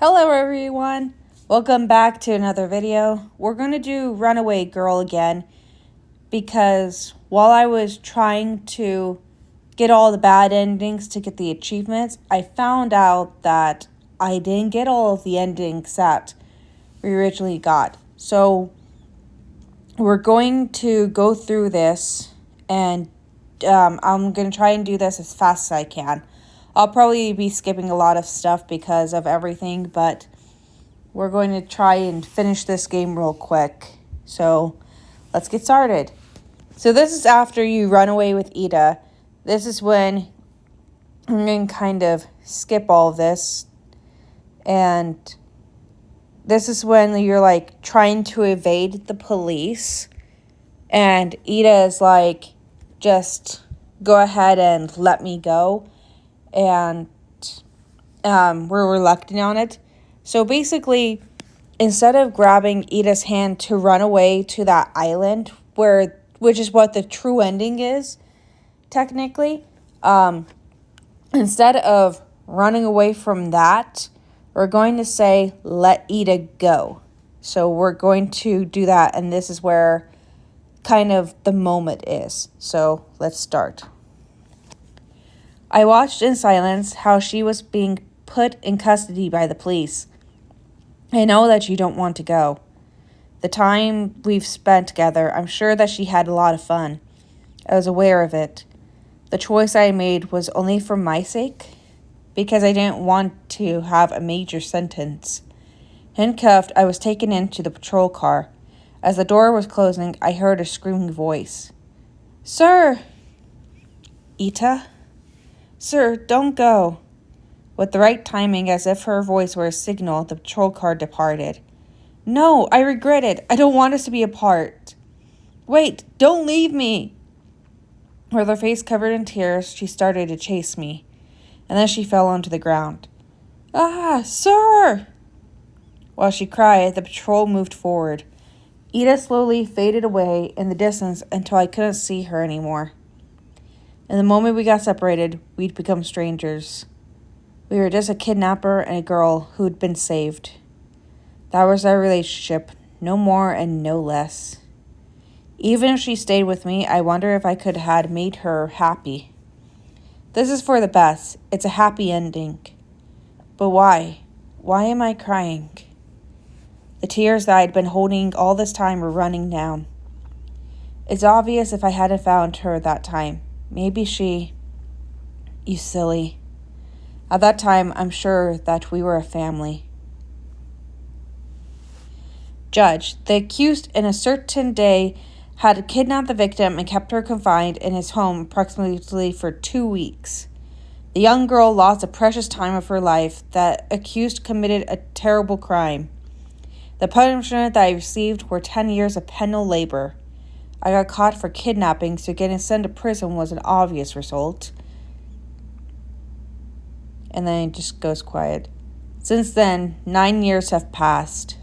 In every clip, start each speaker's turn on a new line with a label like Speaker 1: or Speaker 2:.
Speaker 1: Hello everyone, welcome back to another video. We're going to do Runaway Girl again because while I was trying to get all the bad endings to get the achievements, I found out that I didn't get all of the endings that we originally got. So we're going to go through this and I'm going to try and do this as fast as I can. I'll probably be skipping a lot of stuff because of everything, but we're going to try and finish this game real quick. So let's get started. So this is after you run away with Ida. This is when I'm going to kind of skip all of this. And this is when you're like trying to evade the police. And Ida is like, just go ahead and let me go. And we're reluctant on it. So basically, instead of grabbing Ida's hand to run away to that island, which is what the true ending is, technically, instead of running away from that, we're going to say, let Ida go. So we're going to do that, and this is where kind of the moment is. So let's start. I watched in silence how she was being put in custody by the police. I know that you don't want to go. The time we've spent together, I'm sure that she had a lot of fun. I was aware of it. The choice I made was only for my sake, because I didn't want to have a major sentence. Handcuffed, I was taken into the patrol car. As the door was closing, I heard a screaming voice. Sir! Ita? Sir, don't go. With the right timing, as if her voice were a signal, the patrol car departed. No, I regret it. I don't want us to be apart. Wait, don't leave me. With her face covered in tears, she started to chase me, and then she fell onto the ground. Ah, sir! While she cried, the patrol moved forward. Ida slowly faded away in the distance until I couldn't see her anymore. And the moment we got separated, we'd become strangers. We were just a kidnapper and a girl who'd been saved. That was our relationship, no more and no less. Even if she stayed with me, I wonder if I could have made her happy. This is for the best. It's a happy ending. But why? Why am I crying? The tears that I'd been holding all this time were running down. It's obvious if I hadn't found her that time. Maybe she... You silly. At that time, I'm sure that we were a family. Judge, the accused in a certain day had kidnapped the victim and kept her confined in his home approximately for 2 weeks. The young girl lost a precious time of her life. That accused committed a terrible crime. The punishment that I received were 10 years of penal labor. I got caught for kidnapping, so getting sent to prison was an obvious result. And then it just goes quiet. Since then, 9 years have passed.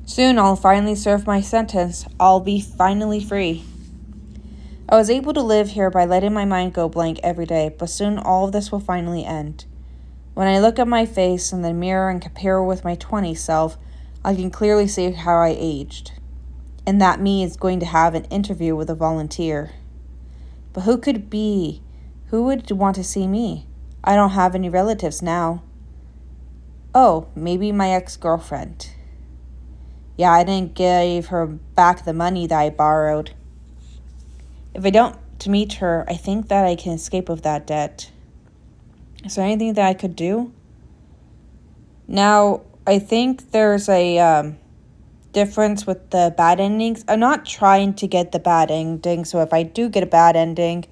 Speaker 1: Soon I'll finally serve my sentence. I'll be finally free. I was able to live here by letting my mind go blank every day, but soon all of this will finally end. When I look at my face in the mirror and compare with my 20s self, I can clearly see how I aged. And that me is going to have an interview with a volunteer. But who could it be? Who would want to see me? I don't have any relatives now. Oh, maybe my ex-girlfriend. Yeah, I didn't give her back the money that I borrowed. If I don't meet her, I think that I can escape of that debt. Is there anything that I could do? Now, I think there's a difference with the bad endings. I'm not trying to get the bad ending, so if I do get a bad ending,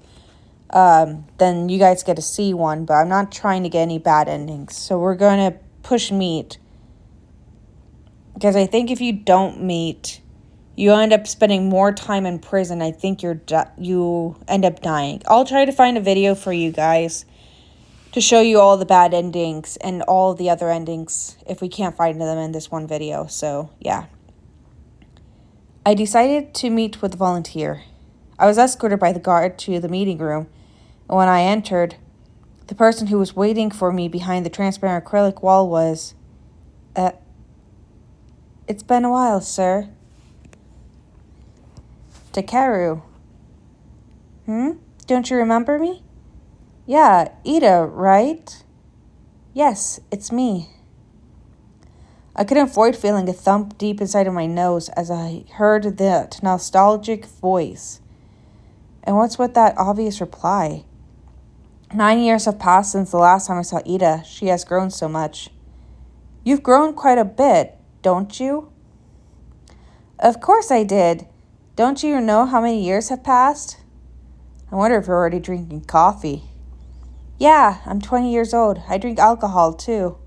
Speaker 1: then you guys get to see one, but I'm not trying to get any bad endings. So we're going to push meet. Because I think if you don't meet, you end up spending more time in prison. I think you end up dying. I'll try to find a video for you guys to show you all the bad endings and all the other endings if we can't find them in this one video. So, yeah. I decided to meet with the volunteer. I was escorted by the guard to the meeting room, and when I entered, The person who was waiting for me behind the transparent acrylic wall was... It's been a while, sir. Takeru. Don't you remember me? Yeah, Ida, right? Yes, it's me. I couldn't avoid feeling a thump deep inside of my nose as I heard that nostalgic voice. And what's with that obvious reply? 9 years have passed since the last time I saw Ida. She has grown so much. You've grown quite a bit, don't you? Of course I did. Don't you know how many years have passed? I wonder if you're already drinking coffee. Yeah, I'm 20 years old. I drink alcohol, too.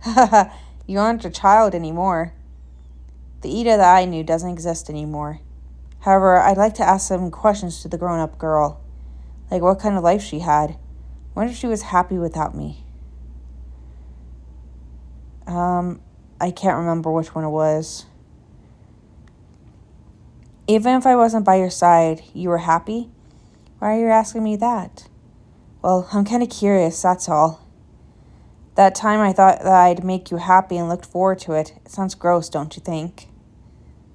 Speaker 1: Haha, you aren't a child anymore. The Ida that I knew doesn't exist anymore. However, I'd like to ask some questions to the grown-up girl. Like what kind of life she had. I wonder if she was happy without me. I can't remember which one it was. Even if I wasn't by your side, you were happy? Why are you asking me that? Well, I'm kind of curious, that's all. That time I thought that I'd make you happy and looked forward to it. It sounds gross, don't you think?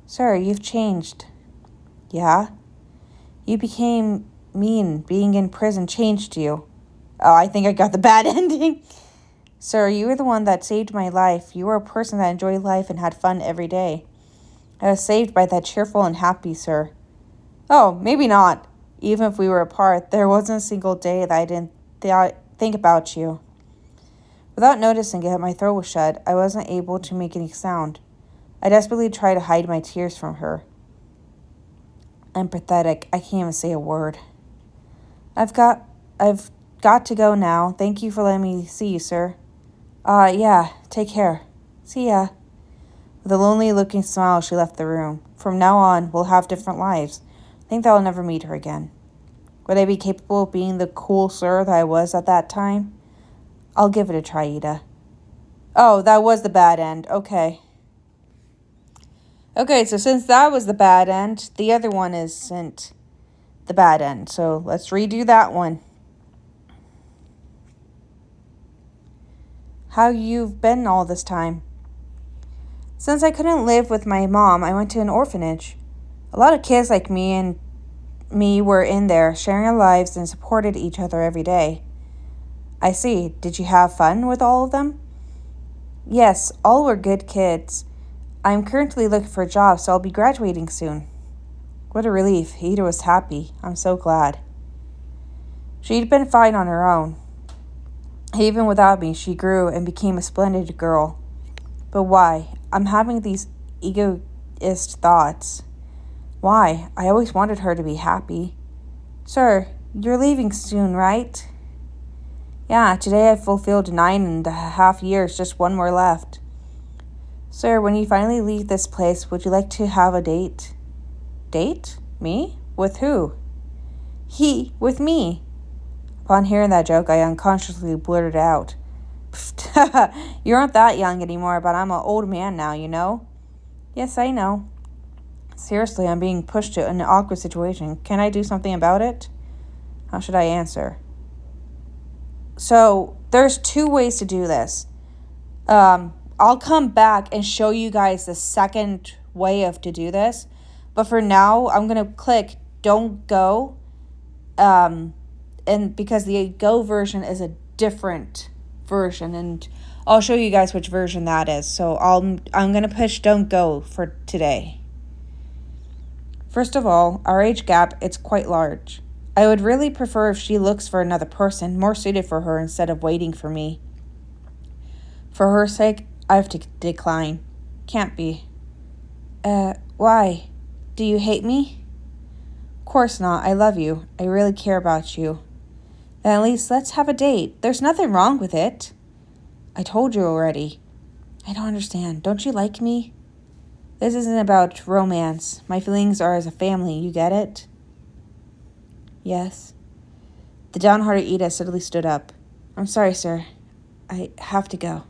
Speaker 1: Sir, you've changed. Yeah? You became mean. Being in prison changed you. Oh, I think I got the bad ending. Sir, you were the one that saved my life. You were a person that enjoyed life and had fun every day. I was saved by that cheerful and happy, sir. Oh, maybe not. Even if we were apart, there wasn't a single day that I didn't think about you. Without noticing it, my throat was shut. I wasn't able to make any sound. I desperately tried to hide my tears from her. I'm pathetic. I can't even say a word. I've got to go now. Thank you for letting me see you, sir. Yeah, take care. See ya. With a lonely-looking smile, she left the room. From now on, we'll have different lives. I think that I'll never meet her again. Would I be capable of being the cool sir that I was at that time? I'll give it a try, Ida. Oh, that was the bad end. Okay. Okay, so since that was the bad end, the other one isn't the bad end. So let's redo that one. How you've been all this time? Since I couldn't live with my mom, I went to an orphanage. A lot of kids like me were in there, sharing our lives and supported each other every day. I see. Did you have fun with all of them? Yes, all were good kids. I'm currently looking for a job, so I'll be graduating soon. What a relief. Ida was happy. I'm so glad. She'd been fine on her own. Even without me, she grew and became a splendid girl. But why? I'm having these egoist thoughts. Why? I always wanted her to be happy. Sir, you're leaving soon, right? Yeah, today I fulfilled 9.5 years, just one more left. Sir, when you finally leave this place, would you like to have a date? Date? Me? With who? He, with me. Upon hearing that joke, I unconsciously blurted out. You aren't that young anymore, but I'm an old man now, you know? Yes, I know. Seriously, I'm being pushed to an awkward situation. Can I do something about it? How should I answer? So, there's 2 ways to do this. I'll come back and show you guys the second way to do this. But for now, I'm going to click Don't Go. And because the Go version is a different version, and I'll show you guys which version that is. So I'm going to push Don't Go for today. First of all, our age gap, it's quite large. I would really prefer if she looks for another person more suited for her instead of waiting for me. For her sake, I have to decline. Can't be. Why? Do you hate me? Of course not. I love you. I really care about you. Then at least let's have a date. There's nothing wrong with it. I told you already. I don't understand. Don't you like me? This isn't about romance. My feelings are as a family. You get it? Yes. The downhearted Ida suddenly stood up. I'm sorry, sir. I have to go.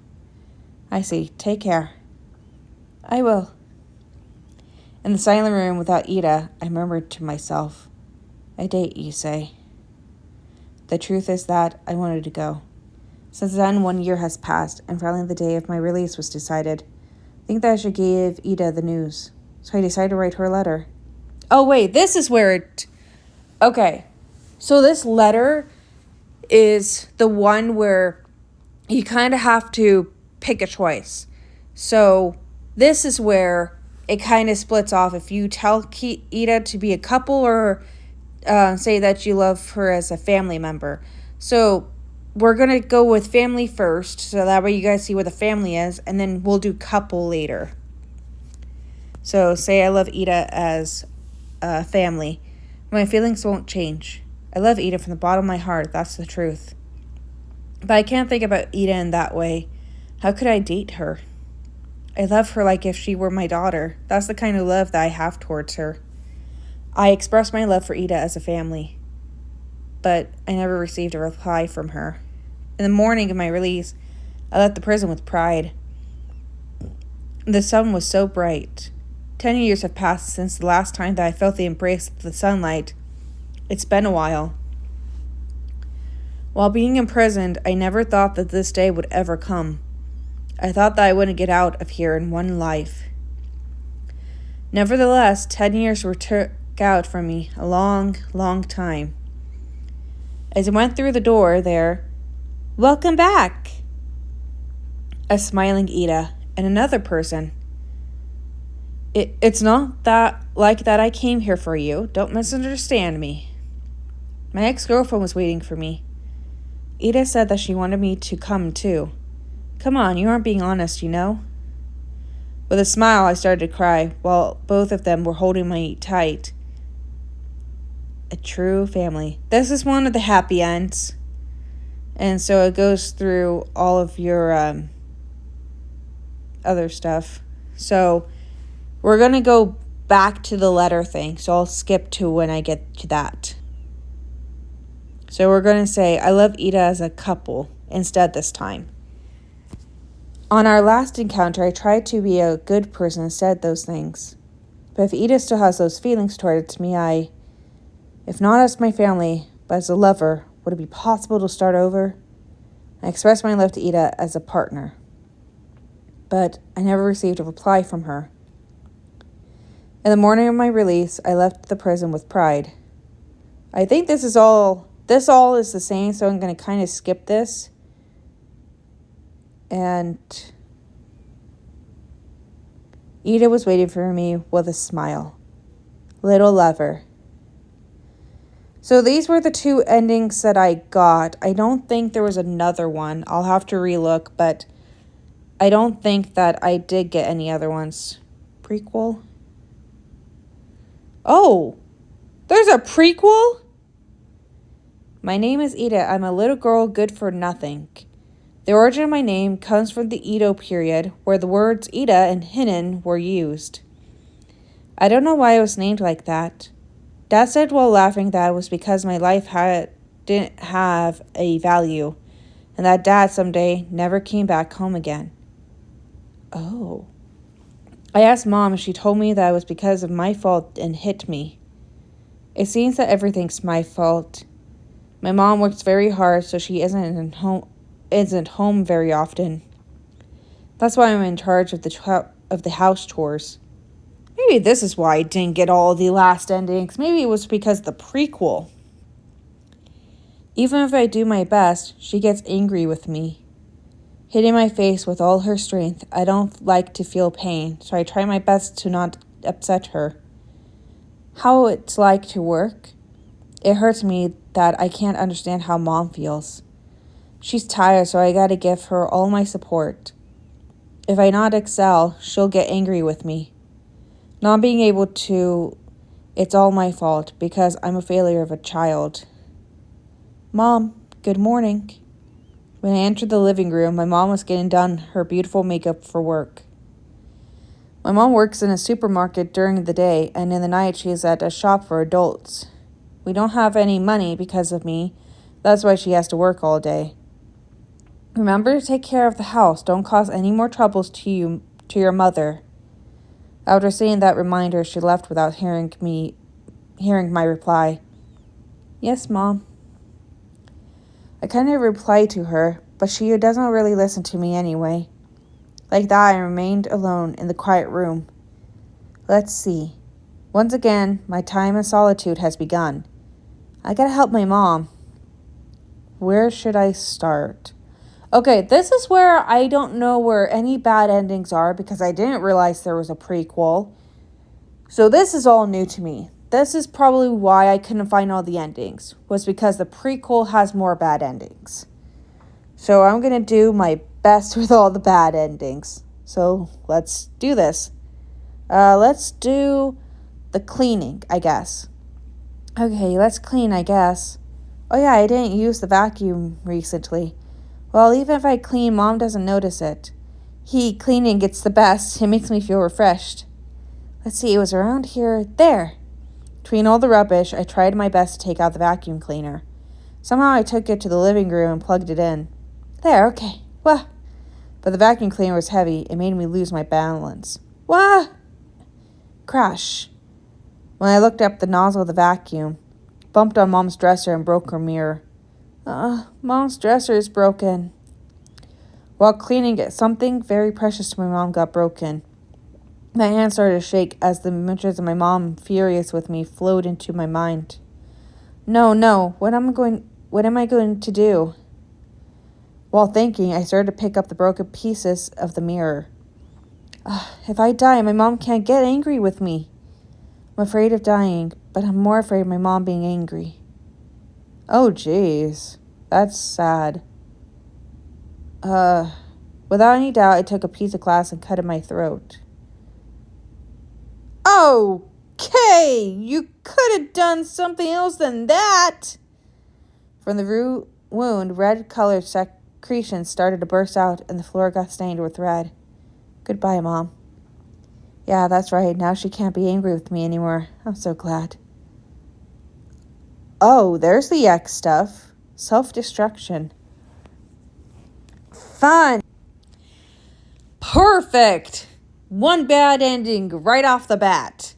Speaker 1: I see. Take care. I will. In the silent room without Ida, I murmured to myself, a date, you say? The truth is that I wanted to go. Since then, 1 year has passed, and finally the day of my release was decided. I think that I should give Ida the news. So I decided to write her a letter. Oh, wait, this is where it... Okay, so this letter is the one where you kind of have to pick a choice. So this is where it kind of splits off if you tell Ida to be a couple or say that you love her as a family member. So we're going to go with family first, so that way you guys see what the family is, and then we'll do couple later. So say I love Ida as a family. My feelings won't change. I love Ida from the bottom of my heart, that's the truth. But I can't think about Ida in that way. How could I date her? I love her like if she were my daughter. That's the kind of love that I have towards her. I expressed my love for Ida as a family, but I never received a reply from her. In the morning of my release, I left the prison with pride. The sun was so bright. 10 years have passed since the last time that I felt the embrace of the sunlight. It's been a while. While being imprisoned, I never thought that this day would ever come. I thought that I wouldn't get out of here in one life. Nevertheless, 10 years were took out from me, a long, long time. As I went through the door there, welcome back! A smiling Ida and another person. It's not that like that I came here for you. Don't misunderstand me. My ex-girlfriend was waiting for me. Ida said that she wanted me to come too. Come on, you aren't being honest, you know? With a smile, I started to cry, while both of them were holding me tight. A true family. This is one of the happy ends. And so it goes through all of your other stuff. So we're going to go back to the letter thing. So I'll skip to when I get to that. So we're going to say, I love Ida as a couple instead this time. On our last encounter, I tried to be a good person and said those things. But if Ida still has those feelings towards me, if not as my family, but as a lover, would it be possible to start over? I expressed my love to Ida as a partner. But I never received a reply from her. In the morning of my release, I left the prison with pride. I think this all is the same, so I'm going to kind of skip this. And Ida was waiting for me with a smile. Little lover. So these were the two endings that I got. I don't think there was another one. I'll have to relook, but I don't think that I did get any other ones. Prequel? Oh, there's a prequel? My name is Ida. I'm a little girl good for nothing. The origin of my name comes from the Edo period, where the words Ida and Hinin were used. I don't know why I was named like that. Dad said while laughing that it was because my life didn't have a value, and that Dad someday never came back home again. Oh. I asked Mom, and she told me that it was because of my fault and hit me. It seems that everything's my fault. My mom works very hard, so she isn't home very often. That's why I'm in charge of the house chores. Maybe this is why I didn't get all the last endings. Maybe it was because of the prequel. Even if I do my best, she gets angry with me. Hitting my face with all her strength, I don't like to feel pain, so I try my best to not upset her. How it's like to work? It hurts me that I can't understand how Mom feels. She's tired, so I gotta give her all my support. If I not excel, she'll get angry with me. Not being able to, it's all my fault because I'm a failure of a child. Mom, good morning. When I entered the living room, my mom was getting done her beautiful makeup for work. My mom works in a supermarket during the day, and in the night she is at a shop for adults. We don't have any money because of me. That's why she has to work all day. Remember to take care of the house. Don't cause any more troubles to your mother. After seeing that reminder, she left without hearing my reply. Yes, Mom. I kind of replied to her, but she doesn't really listen to me anyway. Like that, I remained alone in the quiet room. Let's see. Once again, my time in solitude has begun. I gotta help my mom. Where should I start? Okay, this is where I don't know where any bad endings are because I didn't realize there was a prequel. So this is all new to me. This is probably why I couldn't find all the endings, was because the prequel has more bad endings. So I'm going to do my best with all the bad endings. So let's do this. Let's do the cleaning, I guess. Okay, let's clean, I guess. Oh yeah, I didn't use the vacuum recently. Well, even if I clean, Mom doesn't notice it. Cleaning gets the best. It makes me feel refreshed. Let's see, it was around here. There. Between all the rubbish, I tried my best to take out the vacuum cleaner. Somehow I took it to the living room and plugged it in. There, okay. Wah. But the vacuum cleaner was heavy. It made me lose my balance. Wah! Crash. When I looked up the nozzle of the vacuum, bumped on Mom's dresser and broke her mirror. Mom's dresser is broken. While cleaning it, something very precious to my mom got broken. My hand started to shake as the images of my mom, furious with me, flowed into my mind. No, what am I going to do? While thinking, I started to pick up the broken pieces of the mirror. If I die, my mom can't get angry with me. I'm afraid of dying, but I'm more afraid of my mom being angry. Oh, jeez. That's sad. Without any doubt, I took a piece of glass and cut in my throat. Okay, you could have done something else than that. From the wound, red-colored secretions started to burst out, and the floor got stained with red. Goodbye, Mom. Yeah, that's right. Now she can't be angry with me anymore. I'm so glad. Oh, there's the X stuff. Self-destruction. Fun. Perfect. One bad ending right off the bat.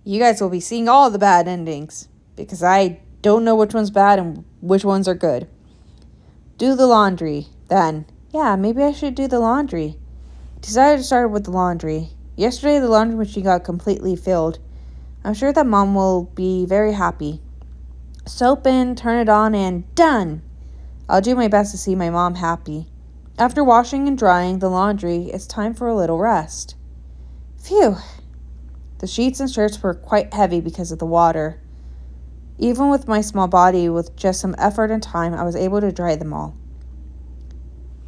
Speaker 1: You guys will be seeing all the bad endings because I don't know which one's bad and which ones are good. Do the laundry, then. Yeah, maybe I should do the laundry. Decided to start with the laundry. Yesterday, the laundry machine got completely filled. I'm sure that Mom will be very happy. Soap in, turn it on, and done. I'll do my best to see my mom happy. After washing and drying the laundry, it's time for a little rest. Phew. The sheets and shirts were quite heavy because of the water. Even with my small body, with just some effort and time, I was able to dry them all.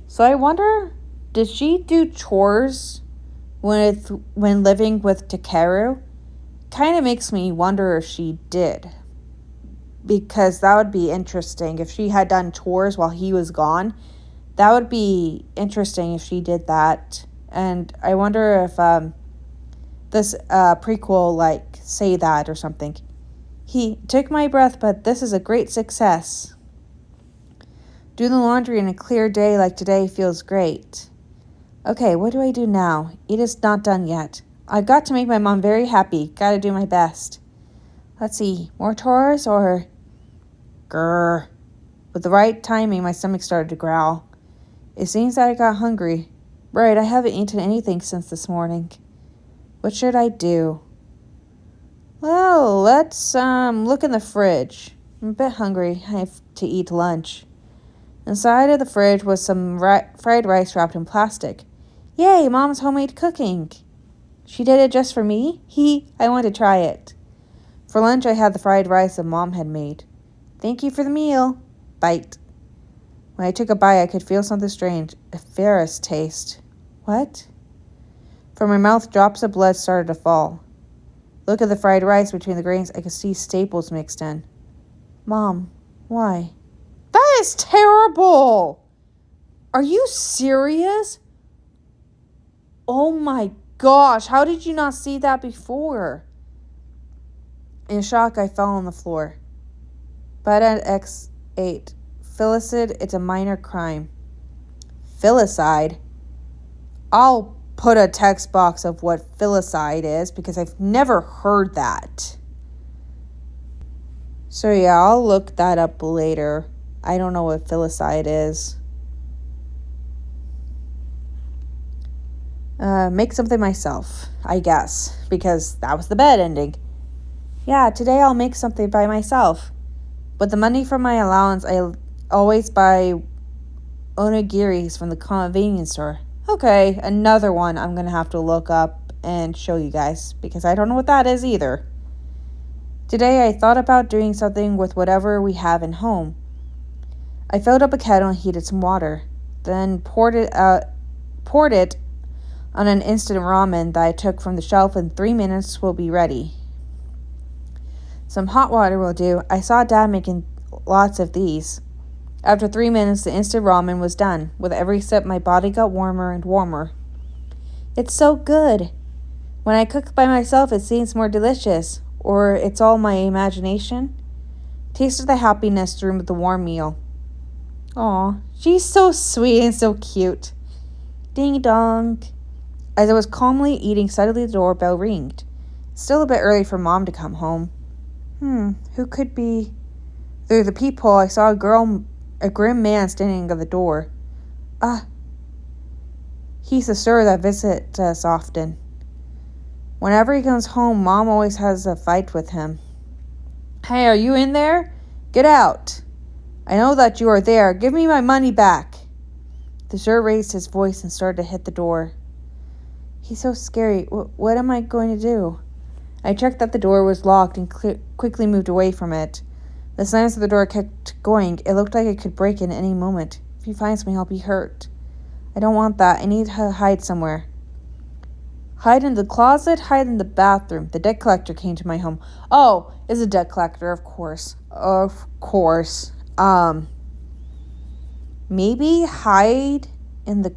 Speaker 1: So I wonder, did she do chores when living with Takeru? Kind of makes me wonder if she did. Because that would be interesting. If she had done chores while he was gone, that would be interesting if she did that. And I wonder if this prequel, say that or something. He took my breath, but this is a great success. Do the laundry in a clear day like today feels great. Okay, what do I do now? It is not done yet. I've got to make my mom very happy. Gotta do my best. Let's see, more chores or... Grrr. With the right timing, my stomach started to growl. It seems that I got hungry. Right, I haven't eaten anything since this morning. What should I do? Well, let's look in the fridge. I'm a bit hungry. I have to eat lunch. Inside of the fridge was some fried rice wrapped in plastic. Yay, Mom's homemade cooking. She did it just for me? I want to try it. For lunch, I had the fried rice that Mom had made. Thank you for the meal. Bite. When I took a bite, I could feel something strange, a ferrous taste. What? From my mouth, drops of blood started to fall. Look at the fried rice between the grains. I could see staples mixed in. Mom, why? That is terrible! Are you serious? Oh my gosh, how did you not see that before? In shock, I fell on the floor. But at X8, filicide, it's a minor crime. Filicide? I'll put a text box of what filicide is because I've never heard that. So yeah, I'll look that up later. I don't know what filicide is. Make something myself, I guess, because that was the bad ending. Yeah, today I'll make something by myself. With the money from my allowance, I always buy onigiris from the convenience store. Okay, another one I'm going to have to look up and show you guys, because I don't know what that is either. Today I thought about doing something with whatever we have in home. I filled up a kettle and heated some water, then poured it on an instant ramen that I took from the shelf. In 3 minutes will be ready. Some hot water will do. I saw Dad making lots of these. After 3 minutes, the instant ramen was done. With every sip, my body got warmer and warmer. It's so good. When I cook by myself, it seems more delicious. Or it's all my imagination. Tasted the happiness through the warm meal. Aw, she's so sweet and so cute. Ding dong. As I was calmly eating, suddenly the doorbell ringed. Still a bit early for Mom to come home. Who could be? Through the peephole, I saw a grim man standing at the door. He's the sir that visits us often. Whenever he comes home, Mom always has a fight with him. Hey, are you in there? Get out. I know that you are there. Give me my money back. The sir raised his voice and started to hit the door. He's so scary. What am I going to do? I checked that the door was locked and quickly moved away from it. The slams of the door kept going. It looked like it could break in any moment. If he finds me, I'll be hurt. I don't want that. I need to hide somewhere. Hide in the closet, hide in the bathroom. The debt collector came to my home. Oh, it's a debt collector, of course. Of course. Maybe hide in the...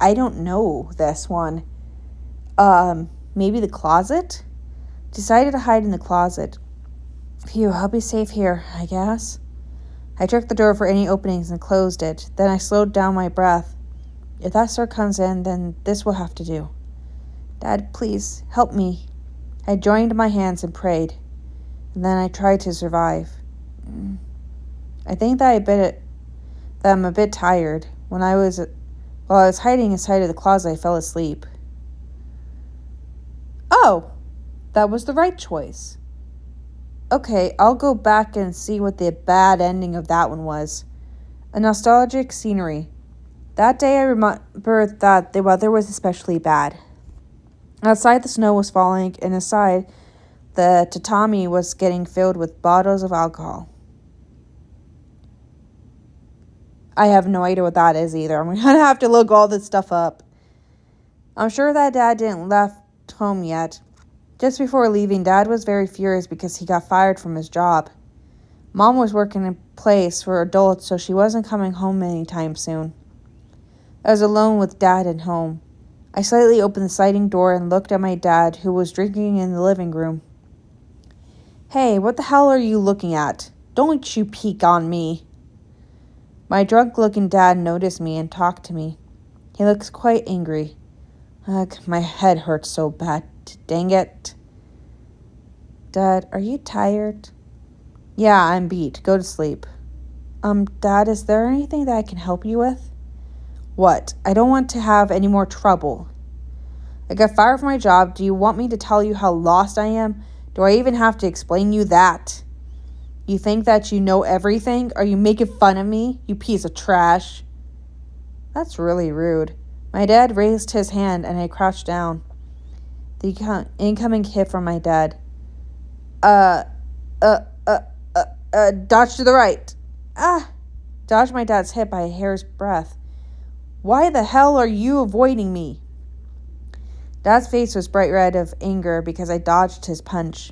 Speaker 1: I don't know this one. Maybe the closet? Decided to hide in the closet. Phew, I'll be safe here, I guess. I checked the door for any openings and closed it. Then I slowed down my breath. If that sir comes in, then this will have to do. Dad, please, help me. I joined my hands and prayed. And then I tried to survive. I think that I'm a bit tired. While I was hiding inside of the closet, I fell asleep. Oh, that was the right choice. Okay, I'll go back and see what the bad ending of that one was. A nostalgic scenery. That day I remember that the weather was especially bad. Outside the snow was falling, and inside the tatami was getting filled with bottles of alcohol. I have no idea what that is either. I'm going to have to look all this stuff up. I'm sure that Dad didn't left home yet. Just before leaving, Dad was very furious because he got fired from his job. Mom was working in a place for adults, so she wasn't coming home anytime soon. I was alone with Dad at home. I slightly opened the sliding door and looked at my dad, who was drinking in the living room. Hey, what the hell are you looking at? Don't you peek on me. My drunk-looking dad noticed me and talked to me. He looks quite angry. Ugh, my head hurts so bad. Dang it. Dad, are you tired? Yeah, I'm beat. Go to sleep. Dad, is there anything that I can help you with? What? I don't want to have any more trouble. I got fired from my job. Do you want me to tell you how lost I am? Do I even have to explain you that? You think that you know everything? Are you making fun of me, you piece of trash? That's really rude. My dad raised his hand and I crouched down. The incoming hit from my dad. Dodge to the right. Dodged my dad's hit by a hair's breadth. Why the hell are you avoiding me? Dad's face was bright red of anger because I dodged his punch.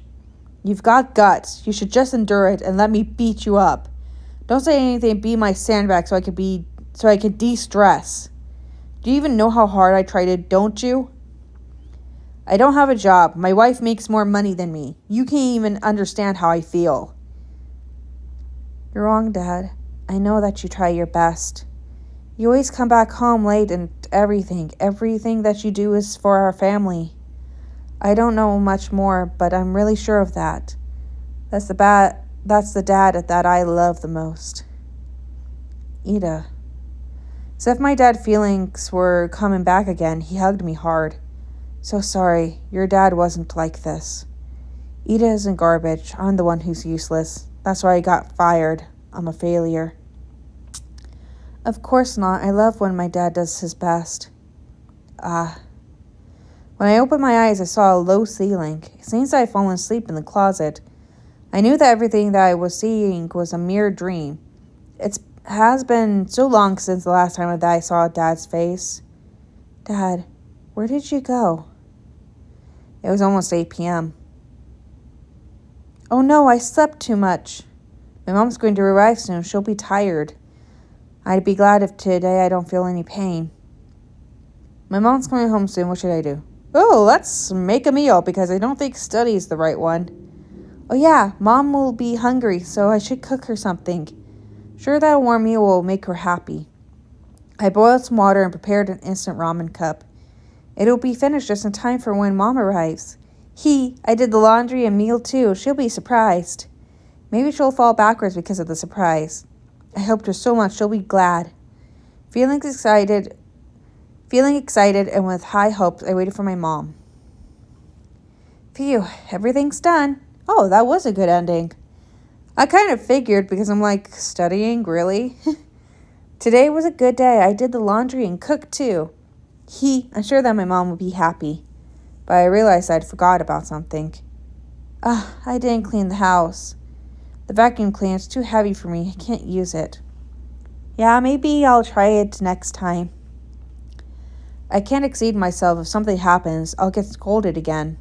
Speaker 1: You've got guts. You should just endure it and let me beat you up. Don't say anything. Be my sandbag so I can de-stress. Do you even know how hard I tried, don't you? I don't have a job. My wife makes more money than me. You can't even understand how I feel. You're wrong, Dad. I know that you try your best. You always come back home late and everything that you do is for our family. I don't know much more, but I'm really sure of that. That's the That's the dad that I love the most. Ida. As if my dad feelings were coming back again, he hugged me hard. So sorry, your dad wasn't like this. Ida isn't garbage. I'm the one who's useless. That's why I got fired. I'm a failure. Of course not. I love when my dad does his best. When I opened my eyes, I saw a low ceiling. It seems I had fallen asleep in the closet. I knew that everything that I was seeing was a mere dream. It has been so long since the last time that I saw Dad's face. Dad, where did you go? It was almost 8 p.m. Oh no, I slept too much. My mom's going to arrive soon. She'll be tired. I'd be glad if today I don't feel any pain. My mom's coming home soon. What should I do? Oh, let's make a meal because I don't think study's the right one. Oh yeah, Mom will be hungry, so I should cook her something. Sure that a warm meal will make her happy. I boiled some water and prepared an instant ramen cup. It'll be finished just in time for when Mom arrives. I did the laundry and meal too. She'll be surprised. Maybe she'll fall backwards because of the surprise. I helped her so much she'll be glad. Feeling excited and with high hopes, I waited for my mom. Phew, everything's done. Oh, that was a good ending. I kind of figured because I'm like, studying, really? Today was a good day. I did the laundry and cooked too. I'm sure that my mom would be happy. But I realized I'd forgot about something. I didn't clean the house. The vacuum cleaner's too heavy for me. I can't use it. Yeah, maybe I'll try it next time. I can't exceed myself. If something happens, I'll get scolded again.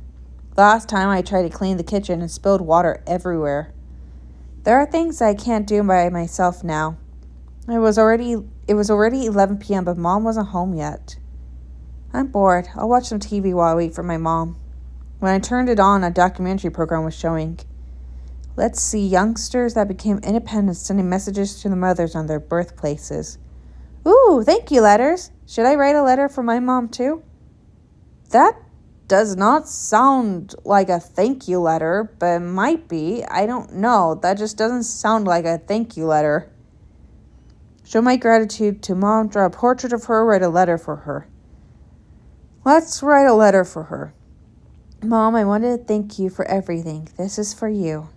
Speaker 1: Last time I tried to clean the kitchen and spilled water everywhere. There are things I can't do by myself now. It was already 11 p.m., but Mom wasn't home yet. I'm bored. I'll watch some TV while I wait for my mom. When I turned it on, a documentary program was showing. Let's see, youngsters that became independent sending messages to their mothers on their birthplaces. Ooh, thank you letters. Should I write a letter for my mom too? That does not sound like a thank you letter, but it might be. I don't know. That just doesn't sound like a thank you letter. Show my gratitude to Mom, draw a portrait of her, write a letter for her. Let's write a letter for her. Mom, I wanted to thank you for everything. This is for you.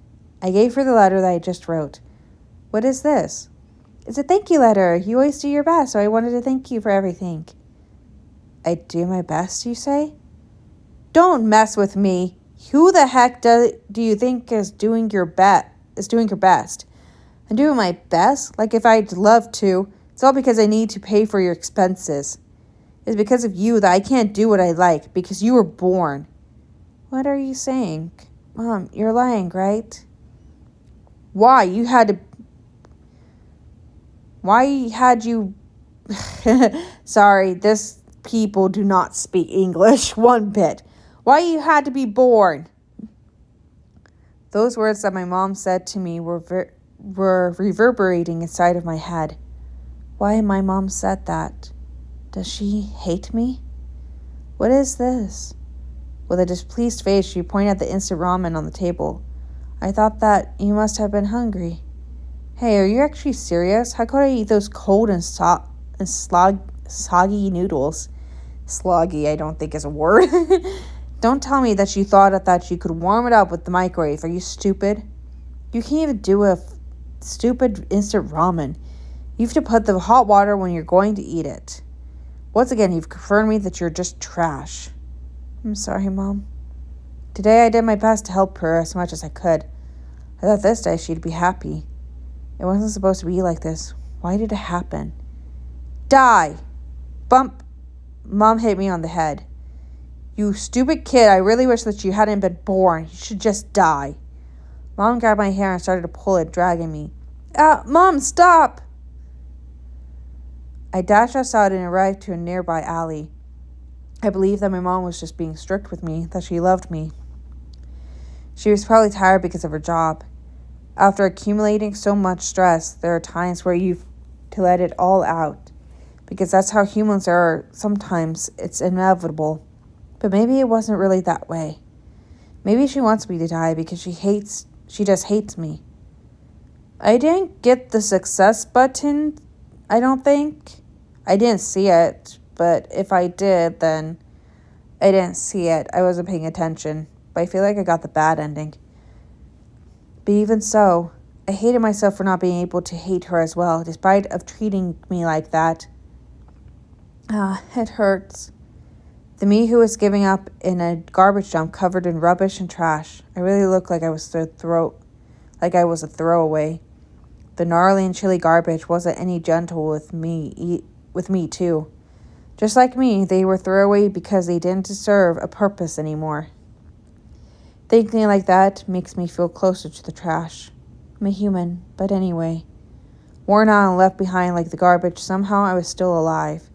Speaker 1: I gave her the letter that I just wrote. What is this? It's a thank you letter. You always do your best, so I wanted to thank you for everything. I do my best, you say? Don't mess with me. Who the heck do you think is doing her best? I'm doing my best? Like if I'd love to. It's all because I need to pay for your expenses. It's because of you that I can't do what I like, because you were born. What are you saying? Mom, you're lying, right? Why had you... Sorry, this people do not speak English one bit. Why you had to be born? Those words that my mom said to me were reverberating inside of my head. Why my mom said that? Does she hate me? What is this? With a displeased face, she pointed at the instant ramen on the table. I thought that you must have been hungry. Hey, are you actually serious? How could I eat those cold and soggy noodles? Sloggy, I don't think is a word. Don't tell me that you thought that you could warm it up with the microwave. Are you stupid? You can't even do a stupid instant ramen. You have to put the hot water when you're going to eat it. Once again, you've confirmed me that you're just trash. I'm sorry, Mom. Today I did my best to help her as much as I could. I thought this day she'd be happy. It wasn't supposed to be like this. Why did it happen? Die! Bump! Mom hit me on the head. You stupid kid, I really wish that you hadn't been born. You should just die. Mom grabbed my hair and started to pull it, dragging me. Mom, stop! I dashed outside and arrived to a nearby alley. I believed that my mom was just being strict with me, that she loved me. She was probably tired because of her job. After accumulating so much stress, there are times where you've to let it all out. Because that's how humans are. Sometimes it's inevitable. But maybe it wasn't really that way. Maybe she wants me to die because she just hates me. I didn't get the success button, I don't think. I didn't see it, but if I did, then I didn't see it. I wasn't paying attention, but I feel like I got the bad ending. But even so, I hated myself for not being able to hate her as well, despite of treating me like that. It hurts. The me who was giving up in a garbage dump covered in rubbish and trash. I really looked like I was a throwaway. The gnarly and chilly garbage wasn't any gentle with me too. Just like me, they were throwaway because they didn't deserve a purpose anymore. Thinking like that makes me feel closer to the trash. I'm a human, but anyway. Worn out and left behind like the garbage, somehow I was still alive.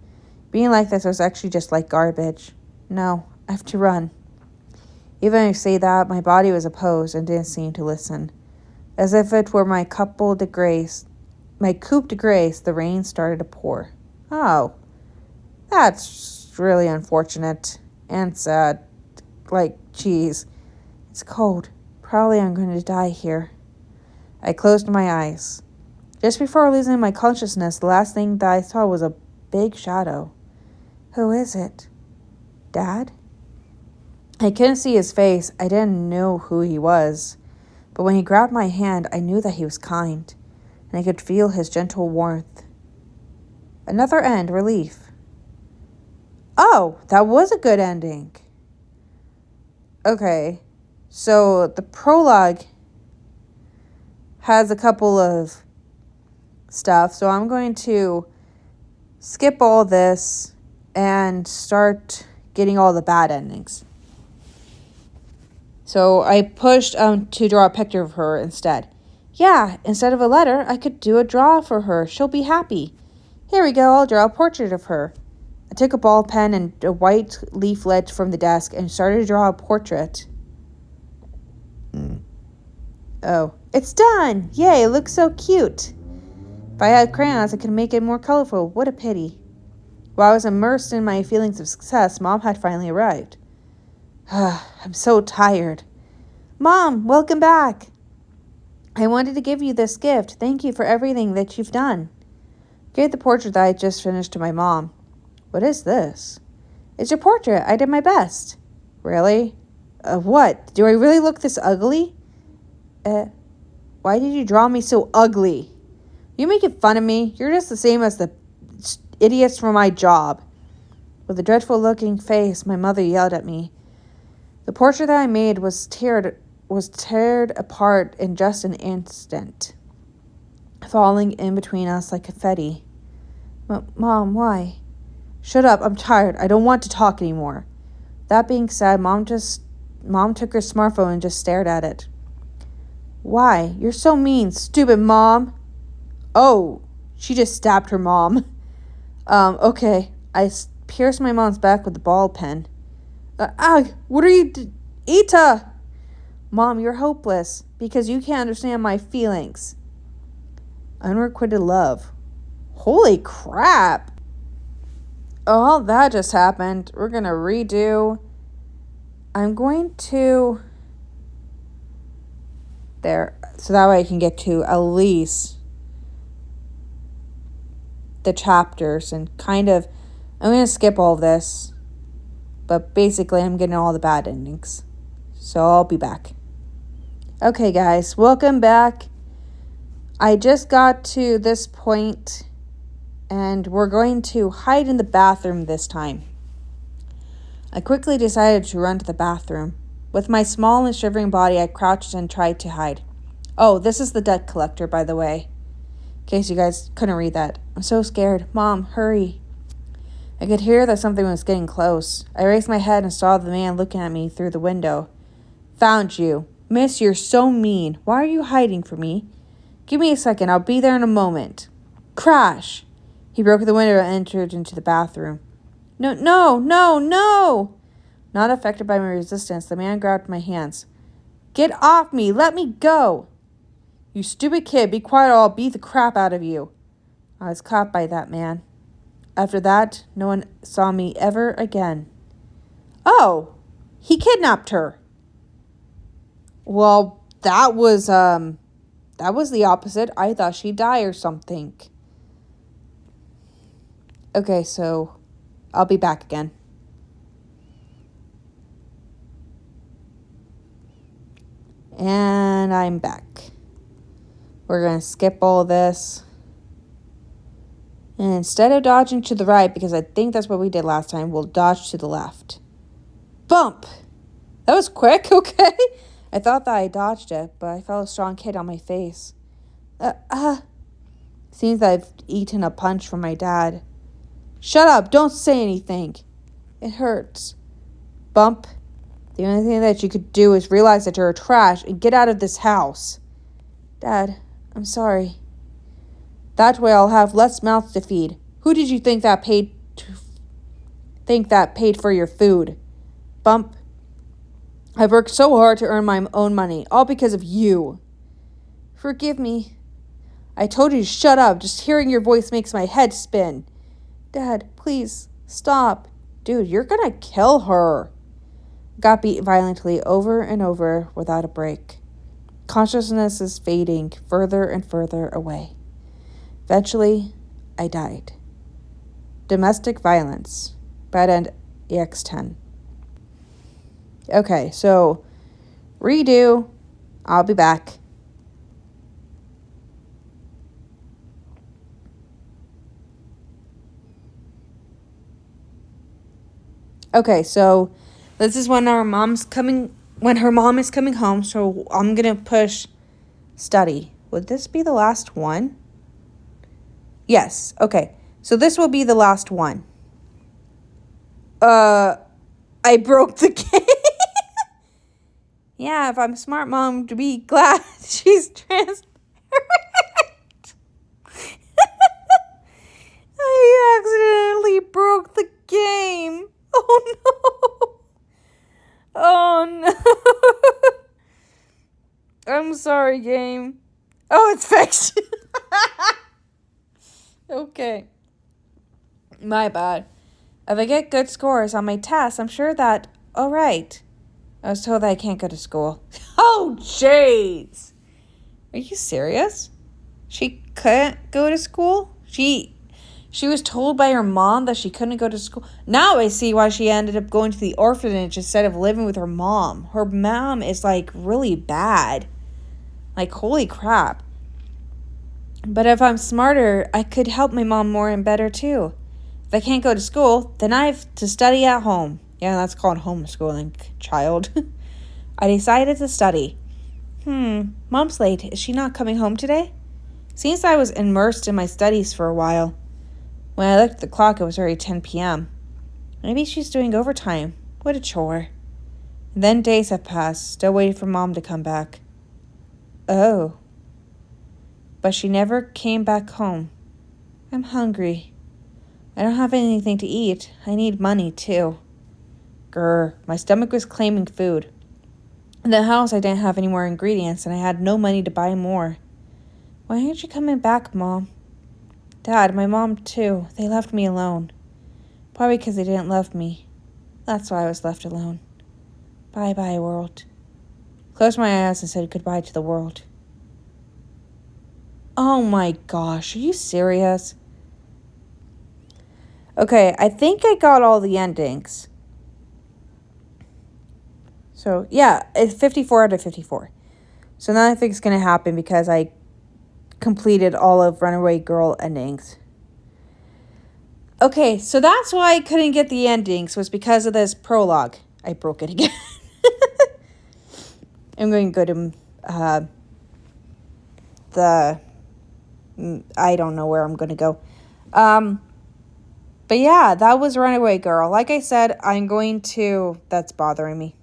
Speaker 1: Being like this was actually just like garbage. No, I have to run. Even if I say that, my body was opposed and didn't seem to listen. As if it were my coup de grace, the rain started to pour. Oh, that's really unfortunate and sad. Like, geez, it's cold. Probably I'm going to die here. I closed my eyes. Just before losing my consciousness, the last thing that I saw was a big shadow. Who is it? Dad? I couldn't see his face. I didn't know who he was. But when he grabbed my hand, I knew that he was kind, and I could feel his gentle warmth. Another end, relief. Oh, that was a good ending. Okay, so the prologue has a couple of stuff, so I'm going to skip all this and start getting all the bad endings. So I pushed to draw a picture of her instead. Yeah, instead of a letter, I could do a draw for her. She'll be happy. Here we go, I'll draw a portrait of her. I took a ball pen and a white leaflet from the desk and started to draw a portrait. Oh, it's done! Yay, it looks so cute. If I had crayons, I could make it more colorful. What a pity. While I was immersed in my feelings of success, Mom had finally arrived. I'm so tired. Mom, welcome back. I wanted to give you this gift. Thank you for everything that you've done. I gave the portrait that I just finished to my mom. What is this? It's your portrait. I did my best. Really? What? Do I really look this ugly? Why did you draw me so ugly? You making fun of me? You're just the same as the idiots from my job. With a dreadful-looking face, my mother yelled at me. The portrait that I made was teared apart in just an instant, falling in between us like confetti. Mom, why? Shut up, I'm tired. I don't want to talk anymore. That being said, Mom took her smartphone and just stared at it. Why? You're so mean, stupid Mom. Oh, she just stabbed her mom. Okay. I pierced my mom's back with the ball pen. What are you Ita! Mom, you're hopeless because you can't understand my feelings. Unrequited love. Holy crap! Oh, that just happened. We're gonna redo. I'm going to... There. So that way I can get to at least the chapters and kind of... I'm going to skip all of this. But basically, I'm getting all the bad endings. So I'll be back. Okay, guys. Welcome back. I just got to this point, and we're going to hide in the bathroom this time. I quickly decided to run to the bathroom. With my small and shivering body, I crouched and tried to hide. Oh, this is the debt collector, by the way. In case you guys couldn't read that. I'm so scared. Mom, hurry. I could hear that something was getting close. I raised my head and saw the man looking at me through the window. Found you. Miss, you're so mean. Why are you hiding from me? Give me a second. I'll be there in a moment. Crash! He broke the window and entered into the bathroom. No! Not affected by my resistance, the man grabbed my hands. Get off me! Let me go! You stupid kid, be quiet or I'll beat the crap out of you. I was caught by that man. After that, no one saw me ever again. Oh, he kidnapped her. Well, that was That was the opposite. I thought she'd die or something. Okay, so I'll be back again. And I'm back. We're going to skip all this. And instead of dodging to the right, because I think that's what we did last time, we'll dodge to the left. Bump! That was quick, okay? I thought that I dodged it, but I felt a strong hit on my face. Seems I've eaten a punch from my dad. Shut up, don't say anything. It hurts. Bump. The only thing that you could do is realize that you're trash and get out of this house. Dad, I'm sorry. That way I'll have less mouths to feed. Who did you think that paid for your food? Bump. I've worked so hard to earn my own money, all because of you. Forgive me. I told you to shut up. Just hearing your voice makes my head spin. Dad, please, stop. Dude, you're gonna kill her. Got beat violently over and over without a break. Consciousness is fading further and further away. Eventually, I died. Domestic violence. Bad end EX10. Okay, so redo. I'll be back. Okay, so this is when her mom is coming home, so I'm going to push study. Would this be the last one? Yes, okay. So this will be the last one. I broke the game. Yeah, if I'm a smart mom, to be glad she's transparent. I accidentally broke the game. Oh no. Oh no. I'm sorry, game. Oh, it's fixed. Okay. My bad. If I get good scores on my tests, I'm sure that... Oh, right. I was told that I can't go to school. Oh, jeez. Are you serious? She couldn't go to school? She was told by her mom that she couldn't go to school. Now I see why she ended up going to the orphanage instead of living with her mom. Her mom is, like, really bad. Like, holy crap. But if I'm smarter, I could help my mom more and better, too. If I can't go to school, then I have to study at home. Yeah, that's called homeschooling, child. I decided to study. Mom's late. Is she not coming home today? Seems I was immersed in my studies for a while. When I looked at the clock, it was already 10 p.m. Maybe she's doing overtime. What a chore. And then days have passed, still waiting for Mom to come back. Oh. But she never came back home. I'm hungry. I don't have anything to eat. I need money, too. Grr, my stomach was claiming food. In the house, I didn't have any more ingredients, and I had no money to buy more. Why aren't you coming back, Mom? Dad, my mom, too. They left me alone. Probably because they didn't love me. That's why I was left alone. Bye-bye, world. Closed my eyes and said goodbye to the world. Oh my gosh, are you serious? Okay, I think I got all the endings. So, yeah, it's 54 out of 54. So now I think it's going to happen because I completed all of Runaway Girl endings. Okay, so that's why I couldn't get the endings, was because of this prologue. I broke it again. I'm going to go to I don't know where I'm going to go. But yeah, that was Runaway Girl. Like I said, I'm going to... That's bothering me.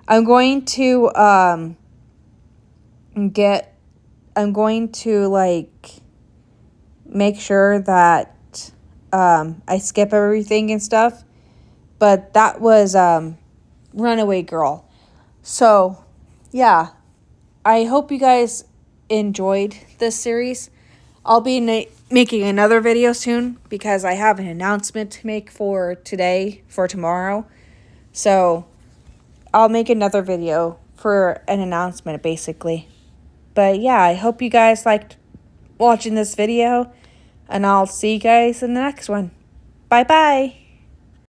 Speaker 1: I'm going to, make sure that, I skip everything and stuff. But that was, Runaway Girl. So, yeah. I hope you guys enjoyed this series. I'll be making another video soon because I have an announcement to make for tomorrow. So, I'll make another video for an announcement, basically. But yeah, I hope you guys liked watching this video, and I'll see you guys in the next one. Bye-bye.